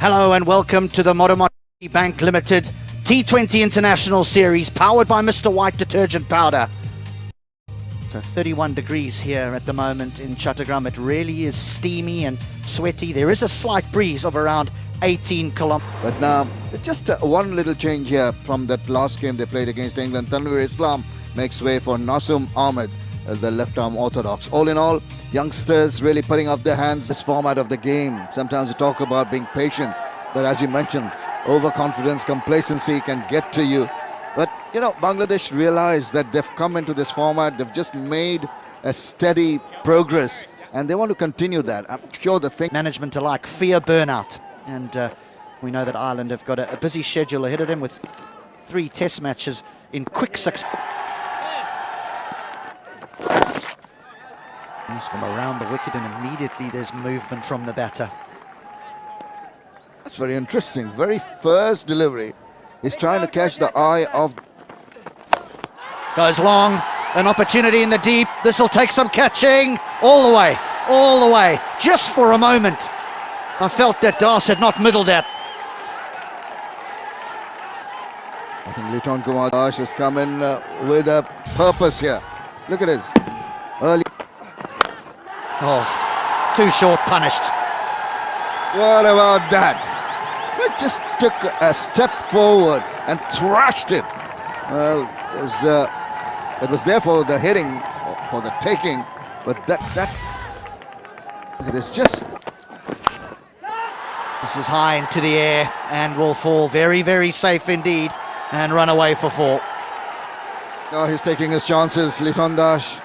Hello and welcome to the Motomoti Bank Limited T20 International Series, powered by Mr. White Detergent Powder. So 31 degrees here at the moment in Chattogram. It really is steamy and sweaty. There is a slight breeze of around 18 kilometers. But now, just one little change here from that last game they played against England. Tanvir Islam makes way for Nasum Ahmed, the left-arm orthodox. All in all, youngsters really putting up their hands. This format of the game, sometimes you talk about being patient, but as you mentioned, overconfidence, complacency can get to you. But you know, Bangladesh realized that they've come into this format, they've just made a steady progress, and they want to continue that. I'm sure the thing Management alike fear burnout, and we know that Ireland have got a busy schedule ahead of them with 3 test matches in quick succession. From around the wicket, and immediately there's movement from the batter. That's very interesting. Very first delivery, he's trying to catch the eye of... Goes long, an opportunity in the deep. This will take some catching. All the way, just for a moment. I felt that Das had not middled that. I think Liton Kumar Das has come in with a purpose here. Look at this. Early. Oh, too short, punished. What about that? It just took a step forward and thrashed it. Well, it was there for the hitting, for the taking, but that it is just... This is high into the air and will fall very, very safe indeed and run away for 4. Oh, he's taking his chances, Liton Das.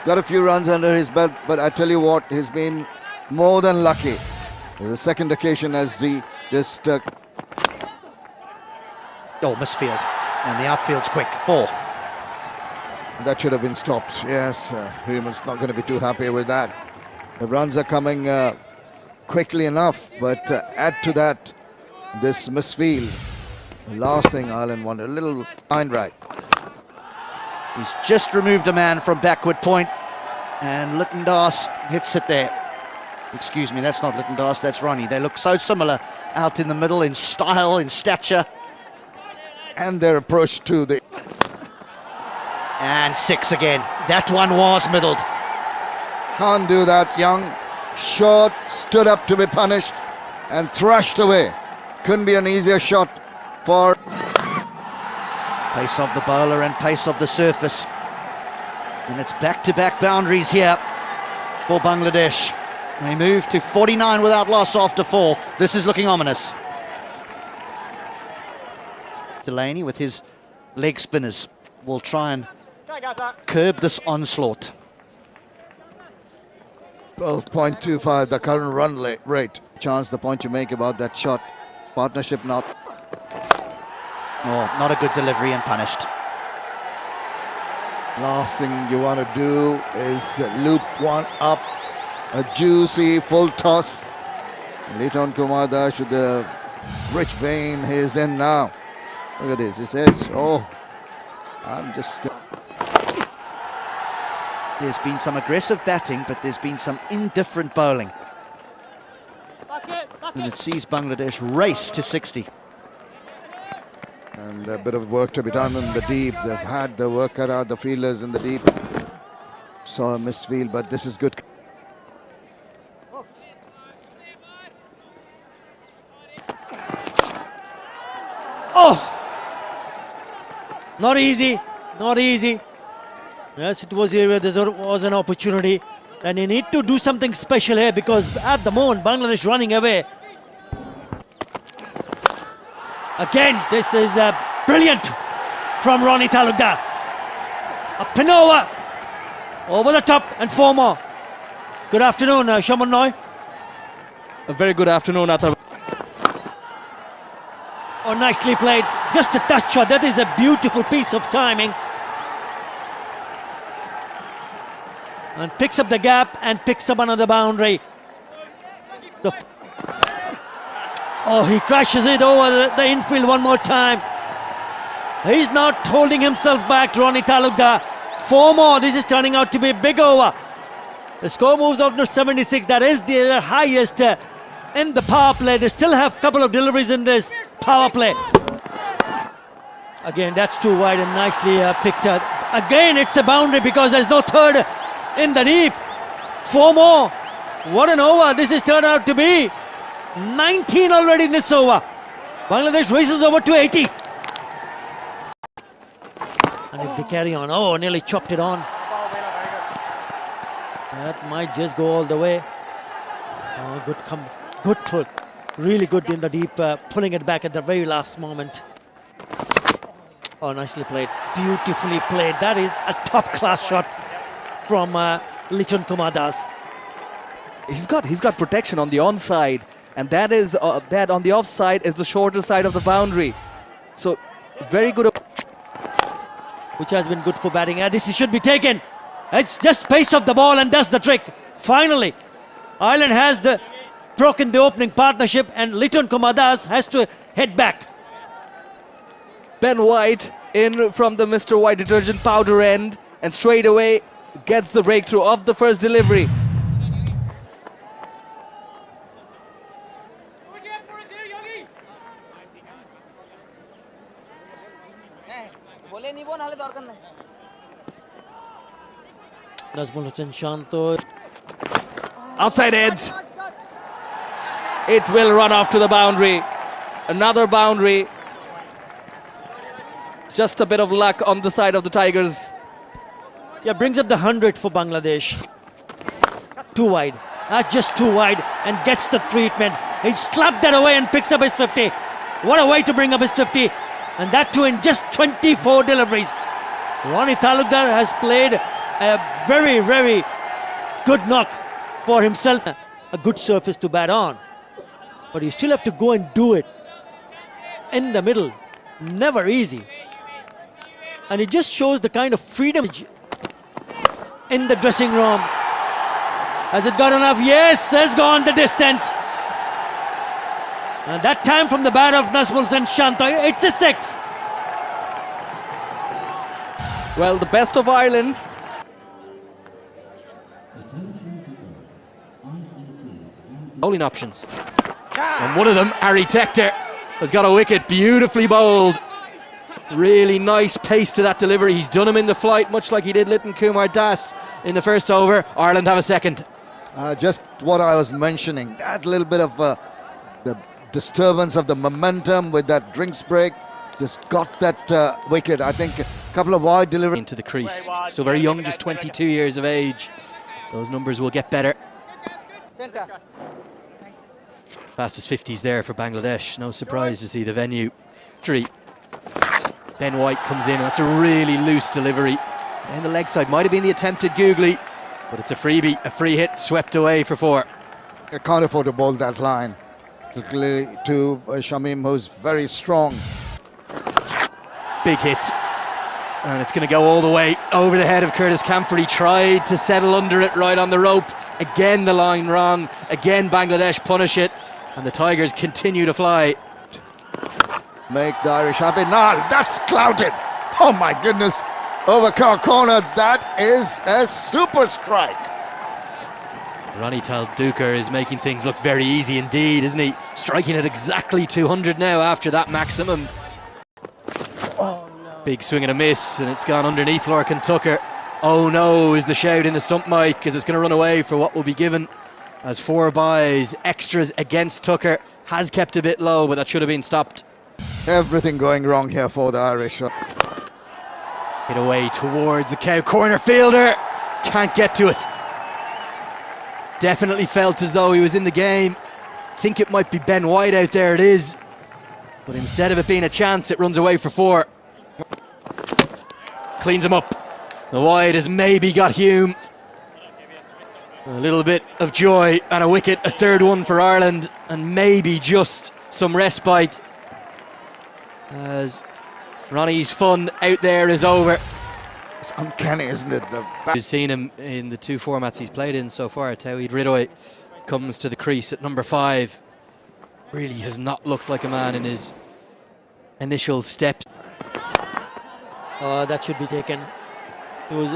Got a few runs under his belt, but I tell you what, he's been more than lucky. There's a second occasion as he just... Oh, misfield. And the outfield's quick. 4. That should have been stopped. Yes, Human's not going to be too happy with that. The runs are coming quickly enough, but add to that this misfield. The last thing Ireland wanted, a little behind right. He's just removed a man from backward point, and Liton Das hits it there. Excuse me, that's not Liton Das, that's Ronnie. They look so similar out in the middle in style, in stature. And their approach to the... And 6 again. That one was middled. Can't do that, Young. Short, stood up to be punished and thrashed away. Couldn't be an easier shot for... Pace of the bowler and pace of the surface. And it's back-to-back boundaries here for Bangladesh. They move to 49 without loss after 4. This is looking ominous. Delaney with his leg spinners will try and curb this onslaught. 12.25, the current run rate. Chance the point you make about that shot. Partnership not... Oh, not a good delivery and punished. Last thing you want to do is loop one up. A juicy full toss. Liton Kumar Das with the rich vein he's in now. Look at this. He says, oh, I'm just... There's been some aggressive batting, but there's been some indifferent bowling. And it sees Bangladesh race to 60. And a bit of work to be done in the deep. They've had the work cut out, the fielders in the deep. Saw a missed field, but this is good. Oh! Not easy, not easy. Yes, it was here where there was an opportunity. And you need to do something special here because at the moment, Bangladesh running away. Again, this is brilliant from Ronnie Talukdar. A Pinova over the top and 4 more. Good afternoon, Shaman Noy. A very good afternoon, Atar. Oh, nicely played. Just a touch shot. That is a beautiful piece of timing. And picks up the gap and picks up another boundary. Oh, he crashes it over the infield one more time. He's not holding himself back, Ronnie Talukdar. 4 more. This is turning out to be a big over. The score moves out to 76. That is the highest in the power play. They still have a couple of deliveries in this power play. Again, that's too wide and nicely picked up. Again, it's a boundary because there's no third in the deep. 4 more. What an over this has turned out to be. 19 already in this over. Bangladesh races over to 80. And if they carry on, oh, nearly chopped it on. That might just go all the way. Oh, good pull. Really good in the deep, pulling it back at the very last moment. Oh, nicely played. Beautifully played. That is a top-class shot from Lichon Kumar Das. He's got protection on the onside, and that on the offside is the shorter side of the boundary. So very good. Which has been good for batting. This should be taken. It's just pace of the ball and does the trick. Finally, Ireland has broken the opening partnership, and Liton Kumar Das has to head back. Ben White in from the Mr. White detergent powder end, and straight away gets the breakthrough of the first delivery. Nazmul Hussain Shanto. Outside edge. It will run off to the boundary. Another boundary. Just a bit of luck on the side of the Tigers. Yeah, brings up the 100 for Bangladesh. Too wide. Just too wide, and gets the treatment. He slapped that away and picks up his 50. What a way to bring up his 50. And that too in just 24 deliveries. Ronnie Talukdar has played a very, very good knock for himself. A good surface to bat on. But you still have to go and do it in the middle. Never easy. And it just shows the kind of freedom in the dressing room. Has it got enough? Yes, has gone the distance. And that time from the bat of Nazmul Hussain Shanto, it's a 6. Well, the best of Ireland. Bowling options. And one of them, Harry Tector, has got a wicket, beautifully bowled. Really nice pace to that delivery. He's done him in the flight, much like he did Liton Kumar Das in the first over. Ireland have a second. Just what I was mentioning, that little bit of the disturbance of the momentum with that drinks break just got that wicket. I think a couple of wide deliveries into the crease. Still very young, just 22 years of age. Those numbers will get better. Fastest 50s there for Bangladesh. No surprise to see the venue. Ben White comes in, and that's a really loose delivery. And the leg side might have been the attempted googly, but it's a freebie, a free hit swept away for 4. I can't afford to bowl that line to Shamim, who's very strong. Big hit, and it's going to go all the way over the head of Curtis Camphor. He tried to settle under it right on the rope. Again the line wrong. Again Bangladesh punish it, and the Tigers continue to fly. Make the Irish happy. Now that's clouted. Oh my goodness. Over corner. That is a super strike. Ronnie Talukdar is making things look very easy indeed, isn't he? Striking at exactly 200 now after that maximum. Oh, no. Big swing and a miss, and it's gone underneath Lorcan Tucker. Oh no is the shout in the stump mic, because it's going to run away for what will be given as 4 byes. Extras against Tucker. Has kept a bit low, but that should have been stopped. Everything going wrong here for the Irish. Hit away towards the cow corner fielder. Can't get to it. Definitely felt as though he was in the game. Think it might be Ben White out there. It is. But instead of it being a chance, it runs away for 4. Cleans him up. The wide has maybe got Hume. A little bit of joy and a wicket, a 3rd one for Ireland, and maybe just some respite as Ronnie's fun out there is over. It's uncanny, isn't it? We've seen him in the 2 formats he's played in so far. Tawhid Ridway comes to the crease at number 5. Really has not looked like a man in his initial steps. That should be taken. It was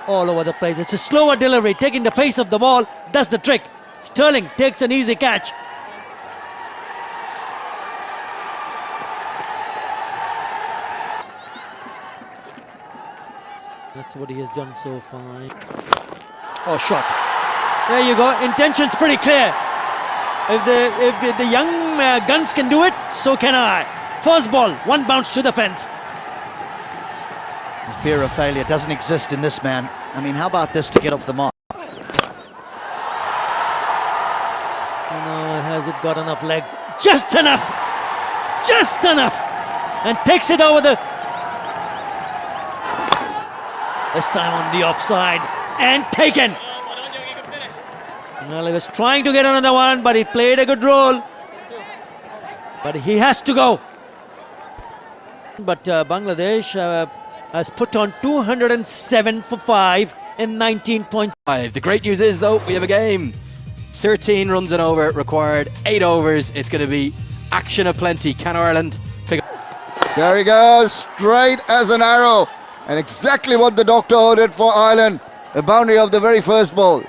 all over the place. It's a slower delivery, taking the pace of the ball, does the trick. Sterling takes an easy catch. That's what he has done so far. Oh, shot. There you go. Intention's pretty clear. If the young guns can do it, so can I. First ball, one bounce to the fence. The fear of failure doesn't exist in this man. I mean, how about this to get off the mark? No, has it got enough legs? Just enough! Just enough! And takes it over the... This time on the offside. And taken! Well, he was trying to get another one, but he played a good role. But he has to go. But Bangladesh has put on 207 for 5 in 19.5. The great news is, though, we have a game. 13 runs and over required, 8 overs. It's going to be action aplenty. Can Ireland pick up? There he goes, straight as an arrow. And exactly what the doctor ordered for Ireland. The boundary of the very first ball.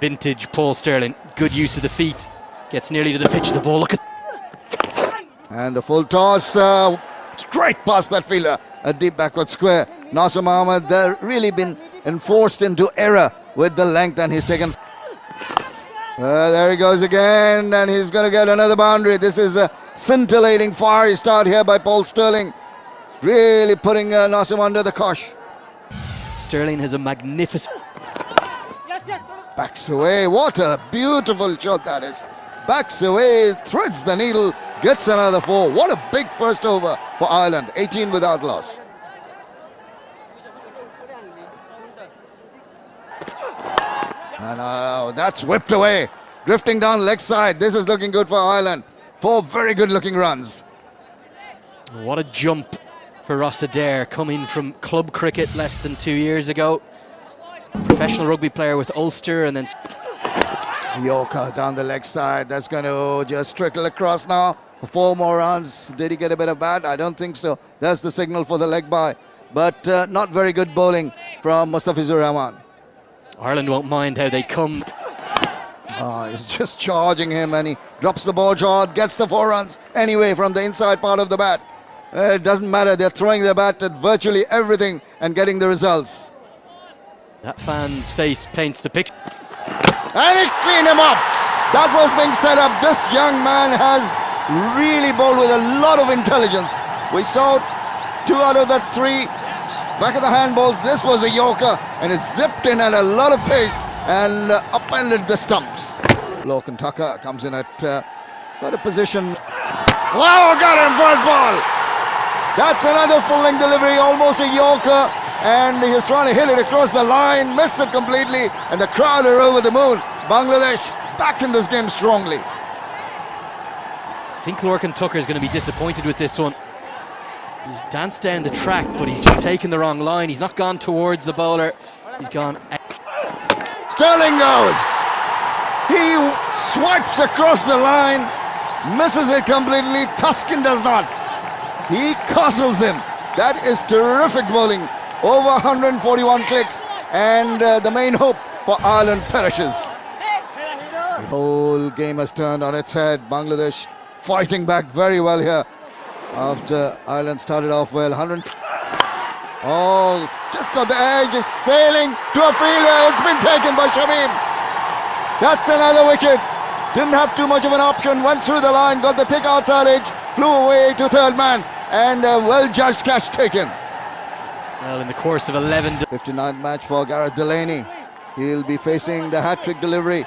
Vintage Paul Sterling. Good use of the feet. Gets nearly to the pitch of the ball. Look at... And the full toss straight past that fielder. A deep backward square. Nasum Ahmed, they've really been enforced into error with the length, and he's taken... there he goes again, and he's going to get another boundary. This is a scintillating fiery start here by Paul Sterling. Really putting Nasum under the cosh. Sterling has a magnificent... Backs away. What a beautiful shot that is. Backs away, threads the needle, gets another 4. What a big first over for Ireland. 18 without loss. And that's whipped away. Drifting down leg side. This is looking good for Ireland. 4 very good looking runs. What a jump for Ross Adair, coming from club cricket less than 2 years ago. Professional rugby player with Ulster, and then Yorker down the leg side. That's going to just trickle across now for 4 more runs. Did he get a bit of bat? I don't think so. That's the signal for the leg bye. But not very good bowling from Mustafizur Rahman. Ireland won't mind how they come. He's just charging him, and he drops the ball short, gets the 4 runs anyway from the inside part of the bat. It doesn't matter. They're throwing their bat at virtually everything and getting the results. That fan's face paints the picture. And it cleaned him up. That was being set up. This young man has really bowled with a lot of intelligence. We saw 2 out of the 3 back of the handballs. This was a Yorker, and it zipped in at a lot of pace and upended the stumps. Loken Tucker comes in at got a position. Wow, got him first ball. That's another full length delivery, almost a Yorker. And he's trying to hit it across the line, missed it completely, and the crowd are over the moon. Bangladesh back in this game strongly. I think Lorcan Tucker is going to be disappointed with this one. He's danced down the track, but he's just taken the wrong line. He's not gone towards the bowler. He's gone... Sterling goes. He swipes across the line, misses it completely. Tuskin does not. He castles him. That is terrific bowling. Over 141 clicks, and the main hope for Ireland perishes. The whole game has turned on its head. Bangladesh fighting back very well here after Ireland started off well. Oh, just got the edge, is sailing to a fielder. It's been taken by Shamim. That's another wicket. Didn't have too much of an option, went through the line, got the tick outside edge, flew away to third man, and a well-judged catch taken. Well, in the course of 11... 59th match for Gareth Delaney. He'll be facing the hat-trick delivery.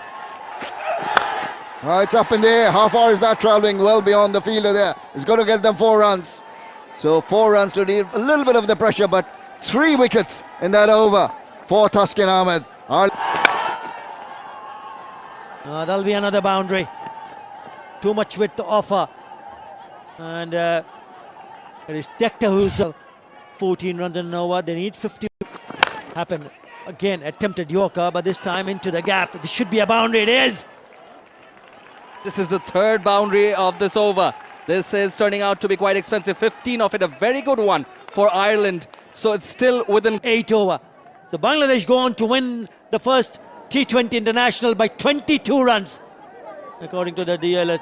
It's up in the air. How far is that travelling? Well beyond the fielder there. He's got to get them 4 runs. So 4 runs to relieve a little bit of the pressure, but 3 wickets in that over for Tuskin Ahmed. That'll be another boundary. Too much width to offer. And it is Tekta who's 14 runs and an over. They need 50. Happened again. Attempted Yorker, but this time into the gap. This should be a boundary. It is. This is the 3rd boundary of this over. This is turning out to be quite expensive. 15 of it, a very good one for Ireland. So it's still within 8 over. So Bangladesh go on to win the first T20 international by 22 runs, according to the DLS.